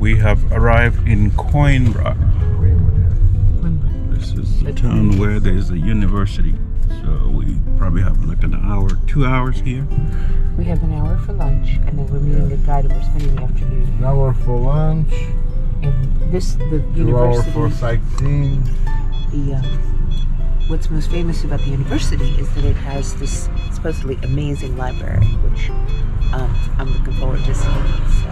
We have arrived in Coimbra. This is the town where there's a university. So we probably have like an hour, 2 hours here. We have an hour for lunch, and then we're meeting a guide, and we're spending the afternoon. An hour for lunch. And the 2 university. hours for sightseeing. What's most famous about the university is that it has this supposedly amazing library, which I'm looking forward to seeing. So,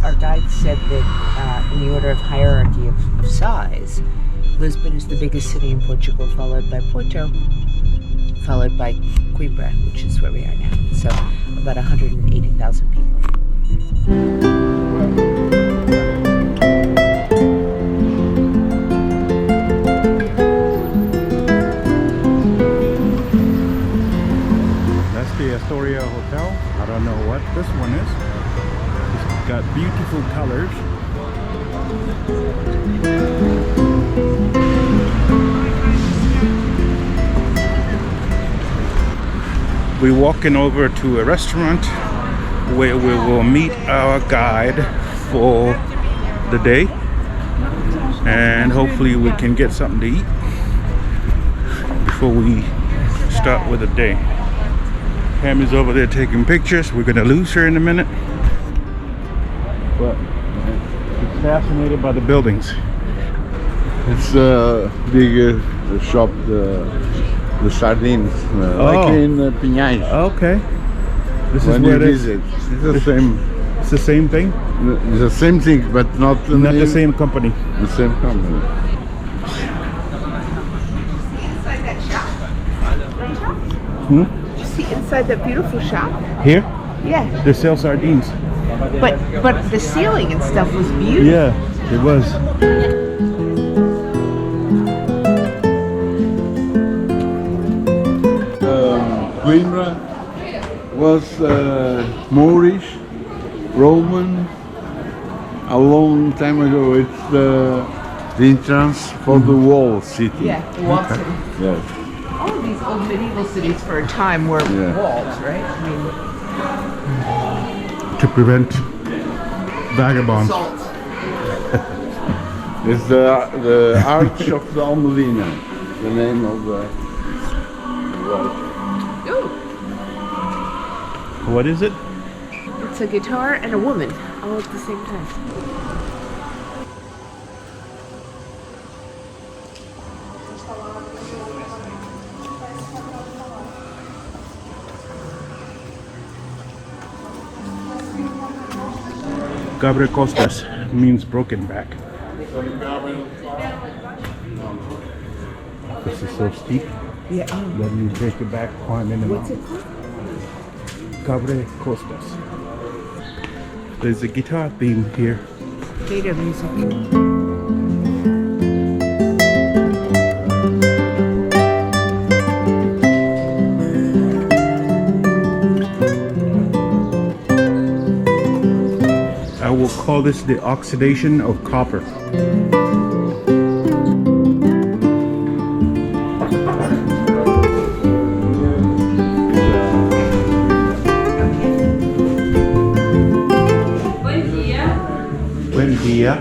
our guide said that in the order of hierarchy of size, Lisbon is the biggest city in Portugal, followed by Porto, followed by Coimbra, which is where we are now. So about 180,000 people. That's the Astoria Hotel. I don't know what this one is. It's got beautiful colors. We're walking over to a restaurant where we will meet our guide for the day, and hopefully we can get something to eat before we start with the day. Pam is over there taking pictures. We're gonna lose her in a minute, but she's fascinated by the buildings. It's a big shop, the sardines, like in Pinhais. Okay. This When is where you they visit, it's the same. It's the same thing, It's the same thing, but not not the same company. The same company. Inside that shop? Hmm? Did you see inside that beautiful shop? Here, Yeah. they sell sardines. But the ceiling and stuff was beautiful. Yeah, it was. Coimbra was Moorish, Roman. A long time ago, it's the entrance for the wall city. Yeah, the wall city. Yes. All of these old medieval cities for a time were walls, right? I mean, To prevent vagabonds. salt. It's the Arch of the Almedina, the name of the wall. Ooh, What is it? it's a guitar and a woman all at the same time. Gabriel Costas means broken back. This is so steep. Yeah. Let me take it back, climb in the What's mountain. it called? Gabriel Costas. There's a guitar theme here. Fado music. I will call this the oxidation of copper. Buen dia.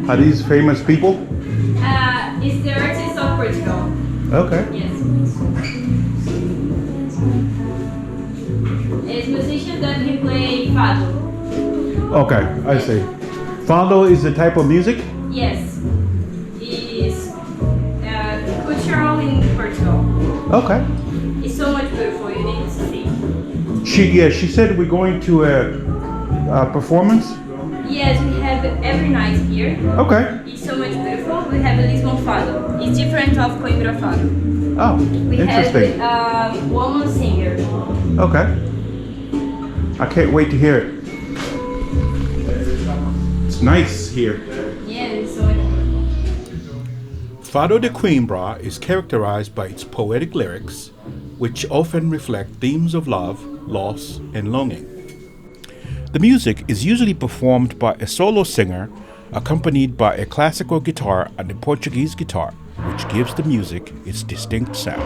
Are these famous people? It's the artist of Portugal. Okay. Yes. It's musician that he play Fado. Okay, I see. Fado is the type of music? Yes. It's cultural in Portugal. Okay. It's so much beautiful. You need to see. She said we're going to a performance. Yes, we have every night here. Okay. It's so much beautiful. We have a Lisbon Fado. It's different of Coimbra Fado. Oh, We interesting. have woman singer. Okay. I can't wait to hear it. It's nice here. Yeah, it's so much. Fado de Coimbra is characterized by its poetic lyrics, which often reflect themes of love, loss, and longing. The music is usually performed by a solo singer accompanied by a classical guitar and a Portuguese guitar, which gives the music its distinct sound.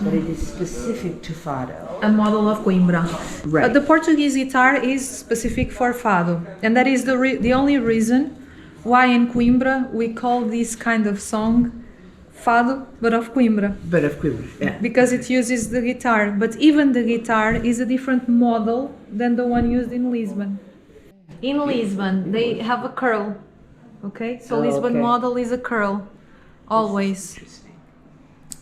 But it is specific to Fado. A model of Coimbra. Right. The Portuguese guitar is specific for Fado, and that is the only reason why in Coimbra we call this kind of song Fado, but of Coimbra, But of Coimbra, yeah. because it uses the guitar. But even the guitar is a different model than the one used in Lisbon. In Lisbon, they have a curl. Okay, so Oh, Lisbon okay. model is a curl, always.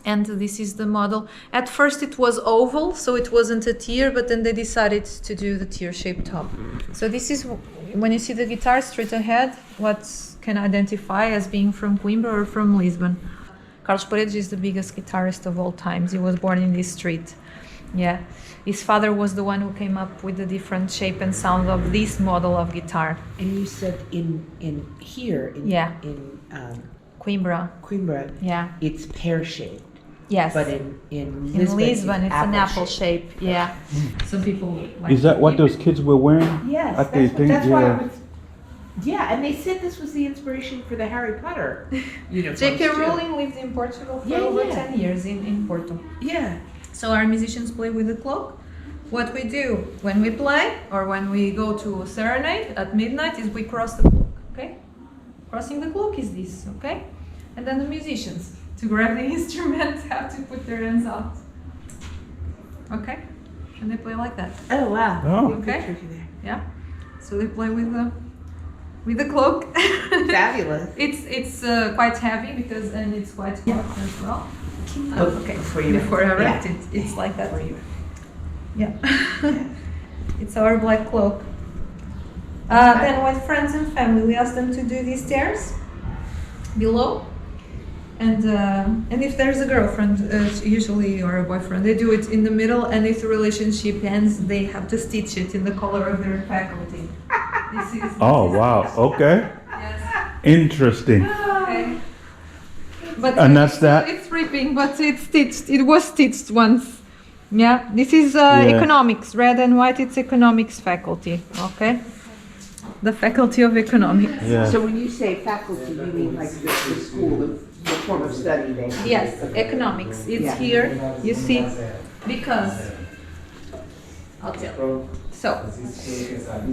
And this is the model. At first it was oval, so it wasn't a tear, but then they decided to do the tear-shaped top. So this is, when you see the guitar straight ahead, what can identify as being from Coimbra or from Lisbon. Carlos Paredes is the biggest guitarist of all times. He was born in this street. Yeah. His father was the one who came up with the different shape and sound of this model of guitar. And you said in here, Yeah. in Coimbra. Coimbra, Yeah. it's pear-shaped. Yes. But in in Lisbon, Lisbon, it's an apple shape. shape. Yeah. Some people like Is that what those kids were wearing? Yes, At the thing? that's why I Yeah. was. Yeah, and they said this was the inspiration for the Harry Potter uniforms. J.K. too. Rowling lived in Portugal for Yeah, over yeah. 10 years in Porto. Yeah. So our musicians play with the clock. What we do when we play or when we go to a serenade at midnight is we cross the clock, okay? Crossing the clock is this, okay? And then the musicians, to grab the instruments, have to put their hands out. Okay? And they play like that, Oh wow. Oh. Good Okay. picture there. yeah? So they play with the cloak. Fabulous. It's quite heavy because and it's quite hot as well. Okay, Before you before I write yeah. it's like that. Yeah, it's our black cloak. Then with friends and family, we ask them to do these stairs below, and if there's a girlfriend, usually or a boyfriend, they do it in the middle. And if the relationship ends, they have to stitch it in the color of their faculty. This is. Oh, wow. Okay. Yes. Interesting. Okay. But And that's that? It's ripping, but it's stitched. It was stitched once. Yeah, this is Yeah. economics, red and white. It's economics faculty. Okay, the faculty of economics. Yeah. So when you say faculty, you mean like the school, the form of study they have? Yes, economics. It's Yeah. here. You see, because I'll tell. So,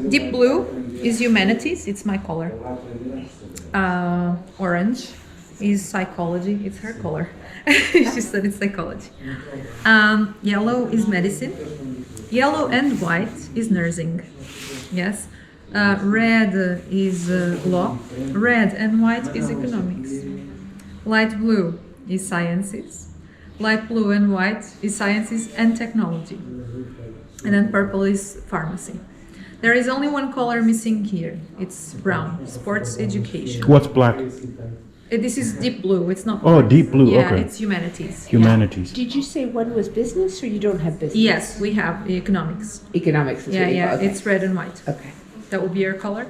deep blue is humanities. It's my color. Orange is psychology. It's her color. She said it's psychology. Yellow is medicine. Yellow and white is nursing. Yes. Red is law. Red and white is economics. Light blue is sciences. Light blue and white is sciences and technology. And then purple is pharmacy. There is only one color missing here. It's brown, sports education. What's black? This is deep blue. It's not. Oh, deep blue. Yeah, Okay. it's humanities. Humanities. Did you say one was business or you don't have business? Yes, we have economics. Economics is Yeah, what you yeah. call it. It's red and white. Okay. That would be your color.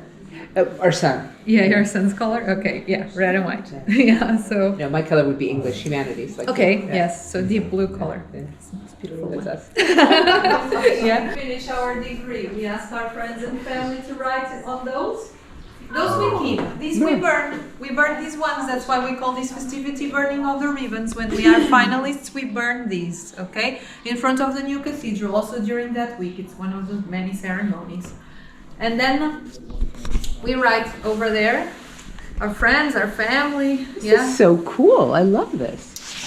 Our son. Yeah, your son's color. Okay, yeah, red and white. Yeah. So. No, my color would be English humanities. Like Okay. yeah. Yes. So deep blue color. Yeah. It's beautiful. That's us. Yeah. Finish our degree. We ask our friends and family to write on those. Those we keep. These we burn. We burn these ones. That's why we call this festivity burning of the ribbons. When we are finalists, we burn these. Okay, in front of the new cathedral. Also during that week, it's one of the many ceremonies. And then we write over there. Our friends, our family. This Yeah. is so cool. I love this.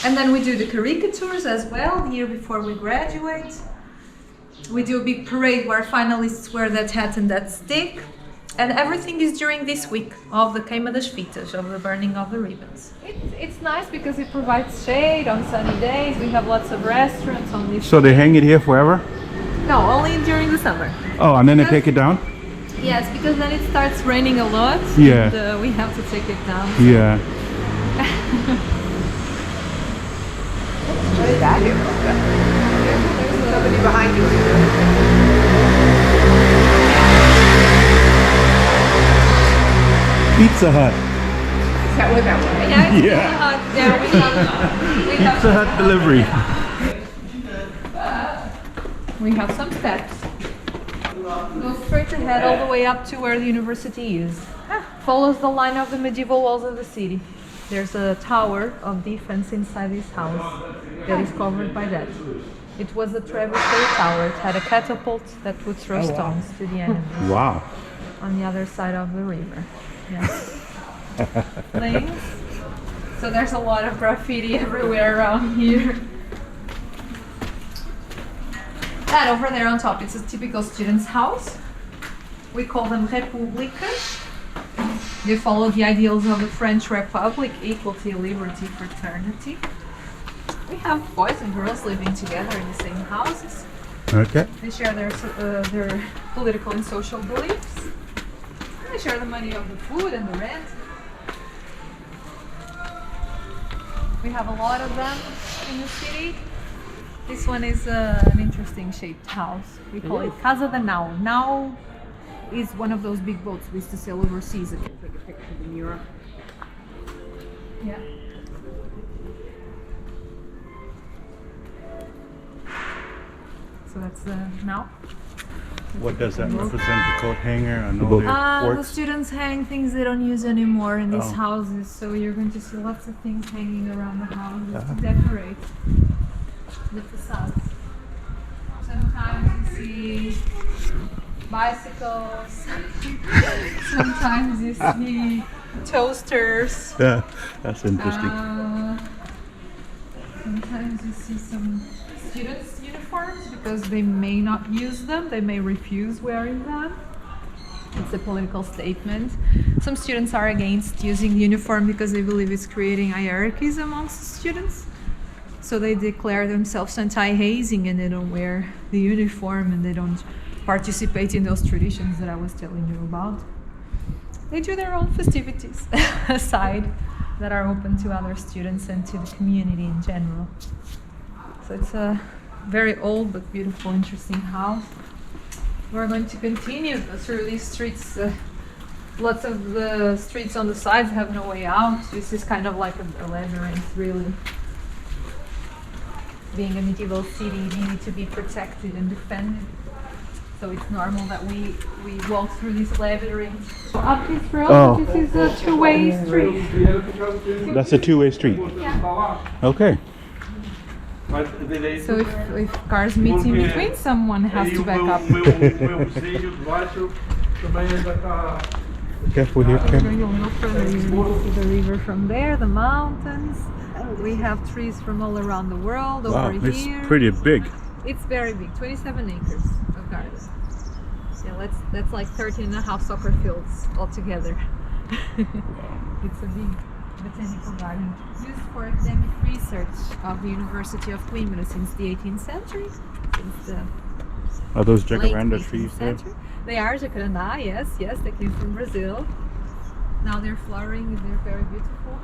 And then we do the caricatures as well, the year before we graduate. We do a big parade where finalists wear that hat and that stick. And everything is during this week of the Queima das Fitas, of the burning of the ribbons. It's nice because it provides shade on sunny days. We have lots of restaurants on this. So they hang it here forever? No, only during the summer. Oh, and then they take it down? Yes, because then it starts raining a lot. Yeah. And, we have to take it down. Yeah. What is that here? There's somebody behind you. Pizza Hut. that what that was? Yeah, we have Pizza Hut delivery. We have some steps. Go straight ahead all the way up to where the university is. Follows the line of the medieval walls of the city. There's a tower of defense inside this house that is covered by that. It was a trebuchet tower. It had a catapult that would throw stones to the enemy Wow. on the other side of the river. Yes. Lanes. So there's a lot of graffiti everywhere around here. That over there on top, it's a typical student's house. We call them Repúblicas. They follow the ideals of the French Republic, equality, liberty, fraternity. We have boys and girls living together in the same houses. Okay. They share their political and social beliefs. And they share the money of the food and the rent. We have a lot of them in the city. This one is an interesting shaped house. We call it Casa da Nau. Nau is one of those big boats we used to sail overseas. Take a picture in Europe. Yeah. So that's the Nau. What does that represent? The coat hanger? I know they're The forks. students hang things they don't use anymore in these Oh. houses, so you're going to see lots of things hanging around the houses to decorate the facades. Sometimes you see bicycles, sometimes you see toasters, Yeah, that's interesting. sometimes you see some students' uniforms because they may not use them, they may refuse wearing them. It's a political statement. Some students are against using the uniform because they believe it's creating hierarchies amongst the students. So they declare themselves anti-hazing and they don't wear the uniform and they don't participate in those traditions that I was telling you about. They do their own festivities aside that are open to other students and to the community in general. So it's a very old but beautiful, interesting house. We're going to continue through these streets. Lots of the streets on the sides have no way out. This is kind of like a labyrinth, really. Being a medieval city, you need to be protected and defended. So it's normal that we walk through this labyrinth. So up this road, Oh. this is a two-way street. That's a two-way street. Yeah. Okay. So if cars meet in between, someone has to back up. Careful here, Going careful. a little further, you can see the river from there, the mountains. We have trees from all around the world Wow, over it's here. pretty big. It's very big, 27 acres of garden. Yeah, that's like 13 and a half soccer fields altogether. It's a big botanical garden used for academic research of the University of Coimbra since the 18th century. Since the Are those late jacaranda 18th trees there? century. They are jacaranda, yes, they came from Brazil. Now they're flowering, they're very beautiful.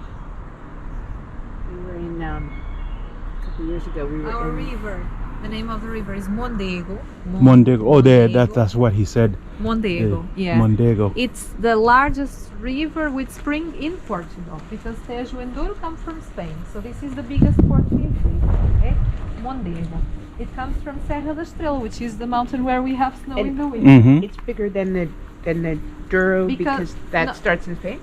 We were in a couple years ago. We were Our in river, the name of the river is Mondego. Mondego. Oh, there. That's what he said. Mondego, yeah. Mondego. It's the largest river with spring in Portugal because Tejo and Douro come from Spain. So this is the biggest Portuguese river, okay? Mondego. It comes from Serra da Estrela, which is the mountain where we have snow in the winter. Mm-hmm. It's bigger than the Douro because that no. starts in Spain.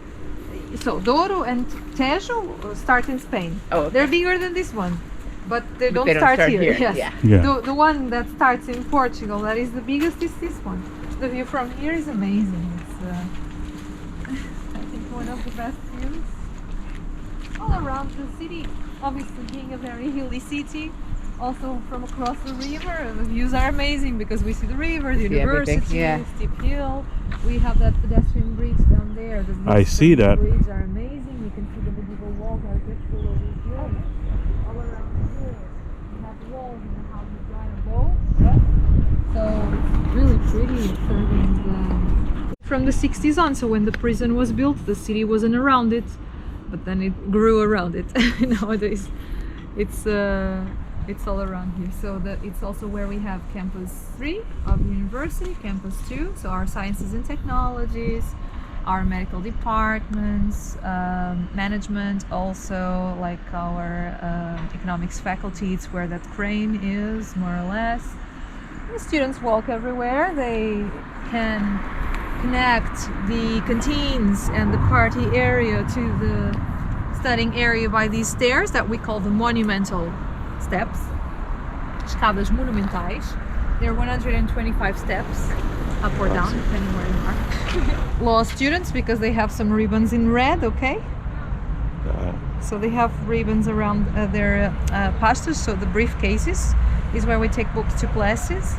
So Douro and Tejo start in Spain. Oh, okay. They're bigger than this one, but they don't, they don't start, start here. here, Yes. yeah. Yeah. The one that starts in Portugal, that is the biggest, is this one. The view from here is amazing. It's I think one of the best views all around the city. Obviously, being a very hilly city, also from across the river, the views are amazing because we see the river, the See everything, university, yeah. steep hill. We have that pedestrian bridge down there. The I views see from that. The bridge are amazing. You can see the medieval walls are beautiful over here. All around here, you have walls and the houses right above. Yes. So it's really pretty. It's serving from the 60s on. So when the prison was built, the city wasn't around it, but then it grew around it. Nowadays, it's all around here. So it's also where we have campus 3 of the university, campus 2, so our sciences and technologies, our medical departments, management, also like our economics faculty. It's where that crane is, more or less. The students walk everywhere. They can connect the canteens and the party area to the studying area by these stairs that we call the monumental steps. Escadas monumentais. There are 125 steps, up or down, depending where you are. Law students, because they have some ribbons in red, okay? So they have ribbons around their pastors, so the briefcases is where we take books to classes.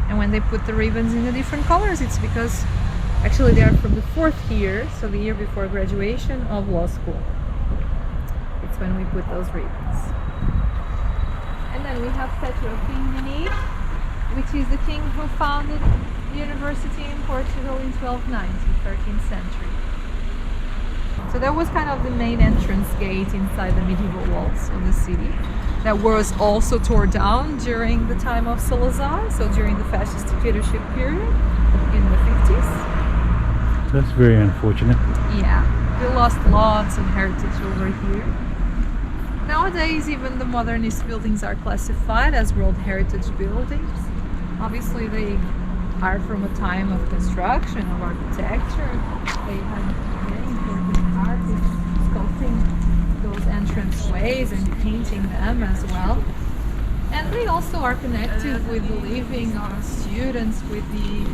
And when they put the ribbons in the different colors, it's because actually they are from the 4th year, so the year before graduation of law school. It's when we put those ribbons. And then we have statue of King Denis, which is the king who founded the university in Portugal in 1290, 13th century. So that was kind of the main entrance gate inside the medieval walls of the city. That was also torn down during the time of Salazar, so during the fascist dictatorship period in the 50s. That's very unfortunate. Yeah, we lost lots of heritage over here. Nowadays, even the modernist buildings are classified as World Heritage buildings. Obviously, they are from a time of construction, of architecture. They had very important artists sculpting those entrance ways and painting them as well. And they also are connected with the living of students, with the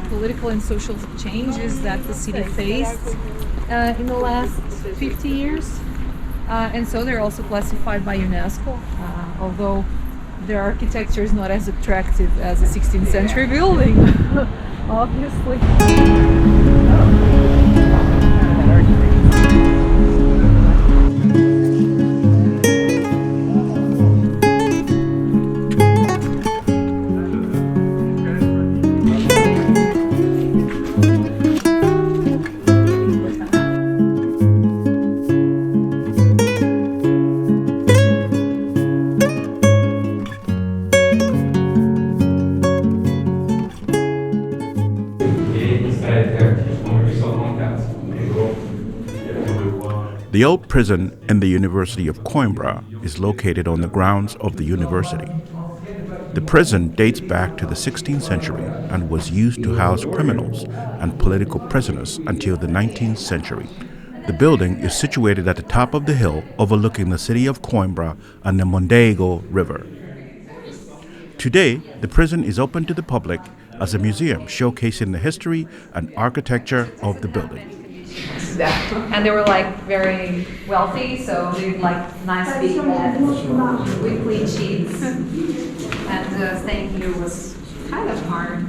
political and social changes that the city faced in the last 50 years. And so they're also classified by UNESCO, although their architecture is not as attractive as a 16th century building, obviously. The old prison in the University of Coimbra is located on the grounds of the university. The prison dates back to the 16th century and was used to house criminals and political prisoners until the 19th century. The building is situated at the top of the hill overlooking the city of Coimbra and the Mondego River. Today, the prison is open to the public as a museum showcasing the history and architecture of the building. And they were like very wealthy, so they like nice big beds with clean sheets. And staying here was kind of hard.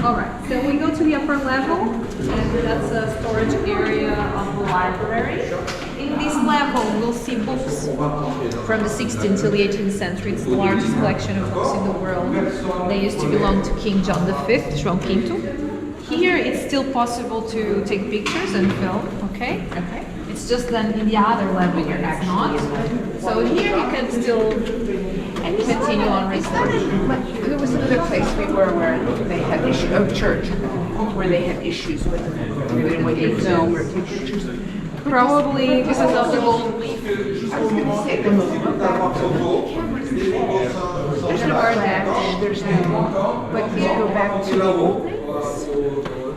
Alright, so we go to the upper level, and that's a storage area of the library. In this level, we'll see books from the 16th till the 18th century. It's the largest collection of books in the world. They used to belong to King John V, João V. Here it's still possible to take pictures and film, okay? Okay. It's just then in the other level it's not. So here you can still continue on research. There was another place we were where they had issues, church, where they had issues with when you film or take pictures. Probably because of the gold leaf. I was going to say, there's an art act, there's no, but you go back to the old things.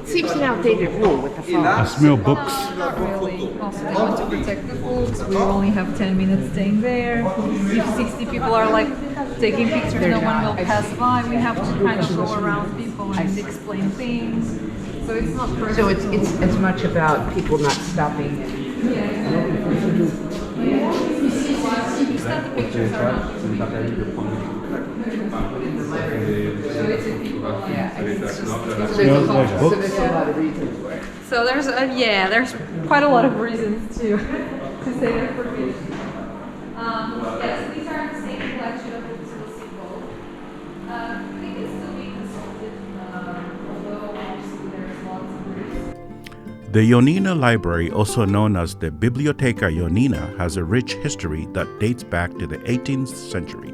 Seems an outdated rule with the phone. I smell books. Not really. Also, they want to protect the books. We only have 10 minutes staying there. If 60 people are like taking pictures, no one will pass by. We have to kind of go around people and explain things. So it's not perfect. So it's as much about people not stopping. Start the pictures are not Smells like So books. there's a lot of reasons for it. So there's quite a lot of reasons to stay there for me. Yes, these are the same collection of books we'll see both. They can still be consulted, although obviously there's lots of reasons. The Joanina Library, also known as the Biblioteca Joanina, has a rich history that dates back to the 18th century.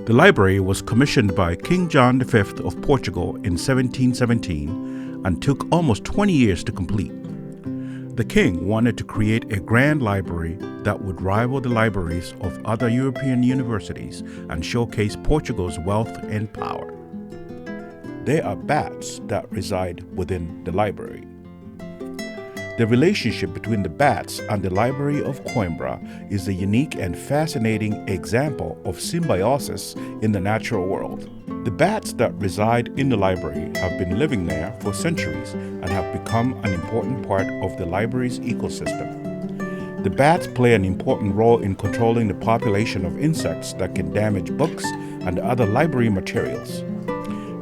The library was commissioned by King John V of Portugal in 1717 and took almost 20 years to complete. The king wanted to create a grand library that would rival the libraries of other European universities and showcase Portugal's wealth and power. There are bats that reside within the library. The relationship between the bats and the Library of Coimbra is a unique and fascinating example of symbiosis in the natural world. The bats that reside in the library have been living there for centuries and have become an important part of the library's ecosystem. The bats play an important role in controlling the population of insects that can damage books and other library materials.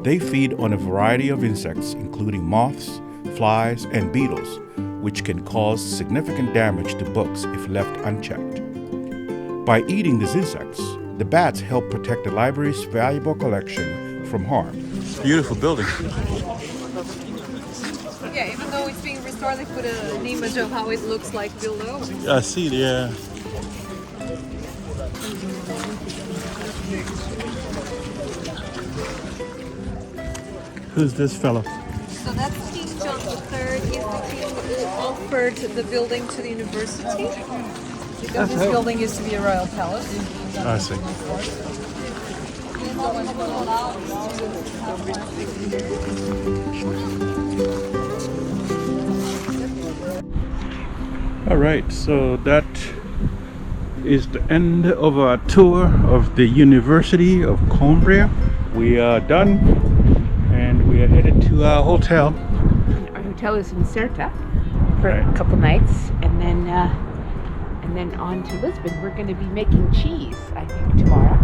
They feed on a variety of insects, including moths, flies, and beetles, which can cause significant damage to books if left unchecked. By eating these insects, the bats help protect the library's valuable collection from harm. Beautiful building. Yeah, even though it's being restored, they put an image of how it looks like below. I see, yeah. Who's this fellow? So that's King John III. He's the king who offered the building to the university. Because this building used to be a royal palace. I see. All right, so that is the end of our tour of the University of Coimbra. We are done and we are headed to our hotel. Our hotel is in Certa for Right. a couple nights, and then on to Lisbon. We're going to be making cheese, I think, tomorrow.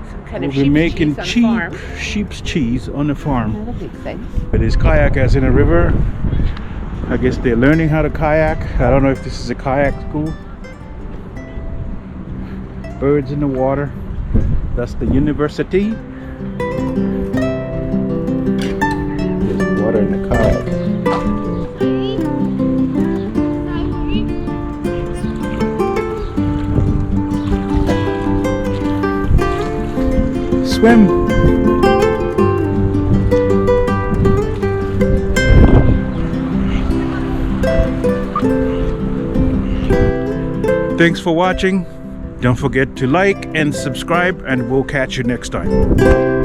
Some kind We'll of be sheep's making cheese on a farm. sheep's cheese on the farm. That'll be exciting. It is kayakers in a river. I guess they're learning how to kayak. I don't know if this is a kayak school. Birds in the water. That's the university. There's water in the kayak. Swim. Thanks for watching. Don't forget to like and subscribe, and we'll catch you next time.